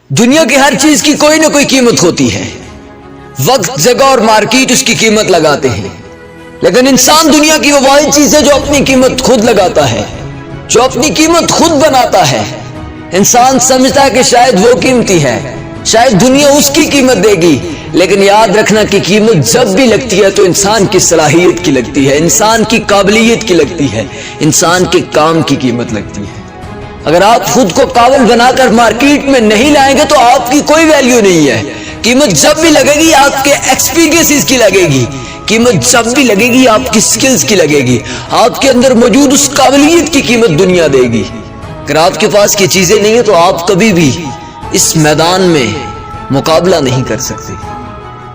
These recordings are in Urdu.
دنیا کی ہر چیز کی کوئی نہ کوئی قیمت ہوتی ہے. وقت، جگہ اور مارکیٹ اس کی قیمت لگاتے ہیں، لیکن انسان دنیا کی وہ واحد چیز ہے جو اپنی قیمت خود لگاتا ہے، جو اپنی قیمت خود بناتا ہے. انسان سمجھتا ہے کہ شاید وہ قیمتی ہے، شاید دنیا اس کی قیمت دے گی، لیکن یاد رکھنا کہ قیمت جب بھی لگتی ہے تو انسان کی صلاحیت کی لگتی ہے، انسان کی قابلیت کی لگتی ہے، انسان کے کام کی قیمت لگتی ہے. اگر آپ خود کو قابل بنا کر مارکیٹ میں نہیں لائیں گے تو آپ کی کوئی ویلیو نہیں ہے. قیمت جب بھی لگے گی آپ کے ایکسپیرینس کی لگے گی، قیمت جب بھی لگے گی آپ کی سکلز کی لگے گی، آپ کے اندر موجود اس قابلیت کی قیمت دنیا دے گی. اگر آپ کے پاس یہ چیزیں نہیں ہیں تو آپ کبھی بھی اس میدان میں مقابلہ نہیں کر سکتے.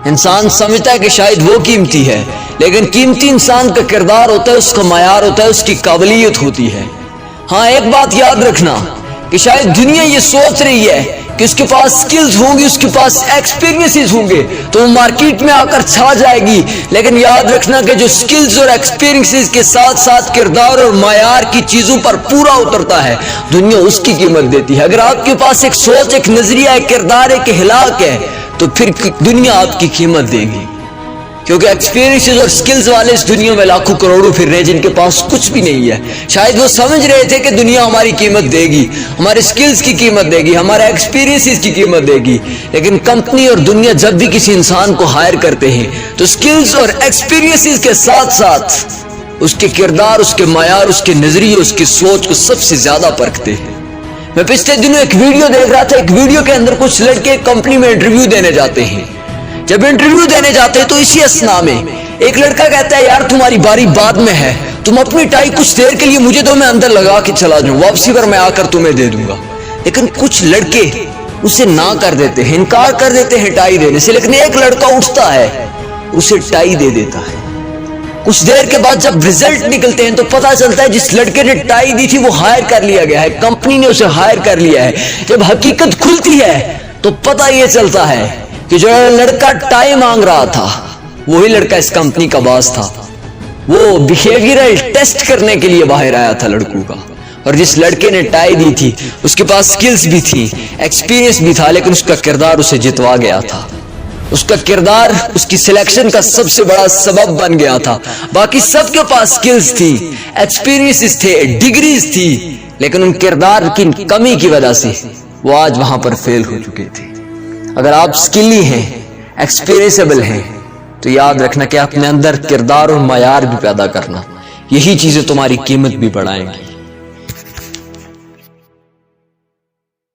انسان سمجھتا ہے کہ شاید وہ قیمتی ہے، لیکن قیمتی انسان کا کردار ہوتا ہے، اس کا معیار ہوتا ہے، اس کی قابلیت ہوتی ہے. ہاں ایک بات یاد رکھنا کہ شاید دنیا یہ سوچ رہی ہے کہ اس کے پاس سکلز ہوں گی، اس کے پاس ایکسپیرینسز ہوں گے تو وہ مارکیٹ میں آ کر چھا جائے گی، لیکن یاد رکھنا کہ جو سکلز اور ایکسپیرینسز کے ساتھ ساتھ کردار اور معیار کی چیزوں پر پورا اترتا ہے دنیا اس کی قیمت دیتی ہے. اگر آپ کے پاس ایک سوچ، ایک نظریہ، ایک کردار، ایک اخلاق ہے تو پھر دنیا آپ کی قیمت دے گی، کیونکہ ایکسپیرینسز اور سکلز والے اس دنیا میں لاکھوں کروڑوں پھر رہے ہیں جن کے پاس کچھ بھی نہیں ہے. شاید وہ سمجھ رہے تھے کہ دنیا ہماری قیمت دے گی، ہمارے سکلز کی قیمت دے گی، ہمارے ایکسپیرینسز کی قیمت دے گی، لیکن کمپنی اور دنیا جب بھی کسی انسان کو ہائر کرتے ہیں تو سکلز اور ایکسپیرینسز کے ساتھ ساتھ اس کے کردار، اس کے معیار، اس کے نظریے، اس کی سوچ کو سب سے زیادہ پرکھتے ہیں. میں پچھلے دنوں ایک ویڈیو دیکھ رہا تھا، ایک ویڈیو کے اندر کچھ لڑکے کمپنی میں انٹرویو دینے جاتے ہیں. جب انٹرویو دینے جاتے ہیں تو اسی اسنا میں ایک لڑکا کہتا ہے یار تمہاری باری بعد میں ہے، تم اپنی ٹائی کچھ دیر کے لیے مجھے دو، میں اندر لگا کے چلا جاؤں، واپسی پر میں آ کر تمہیں دے دوں گا. لیکن کچھ لڑکے اسے نہ کر دیتے ہیں، انکار کر دیتے ہیں ٹائی دینے سے، لیکن ایک لڑکا اٹھتا ہے اسے ٹائی دے دیتا ہے. کچھ دیر کے بعد جب رزلٹ نکلتے ہیں تو پتا چلتا ہے جس لڑکے نے ٹائی دی تھی وہ ہائر کر لیا گیا ہے، کمپنی نے اسے ہائر کر لیا ہے. جب حقیقت کھلتی ہے تو پتا یہ چلتا ہے کہ جو لڑکا ٹائی مانگ رہا تھا وہی لڑکا اس کمپنی کا باس تھا. وہ بیہیویئرل ٹیسٹ کرنے کے لیے باہر آیا تھا لڑکوں کا، اور جس لڑکے نے ٹائی دی تھی اس کے پاس سکلز بھی تھی، ایکسپیرینس بھی تھا، لیکن اس کا کردار اسے جتوا گیا تھا. اس کا کردار اس کی سلیکشن کا سب سے بڑا سبب بن گیا تھا. باقی سب کے پاس سکلز تھی، ایکسپیرینسز تھے، ڈگریز تھی، لیکن ان کردار کی کمی کی وجہ سے وہ آج وہاں پر فیل ہو چکے تھے. اگر آپ سکلی ہیں، ایکسپیرینسیبل ہیں تو یاد رکھنا کہ اپنے اندر کردار اور معیار بھی پیدا کرنا، یہی چیزیں تمہاری قیمت بھی بڑھائیں گی.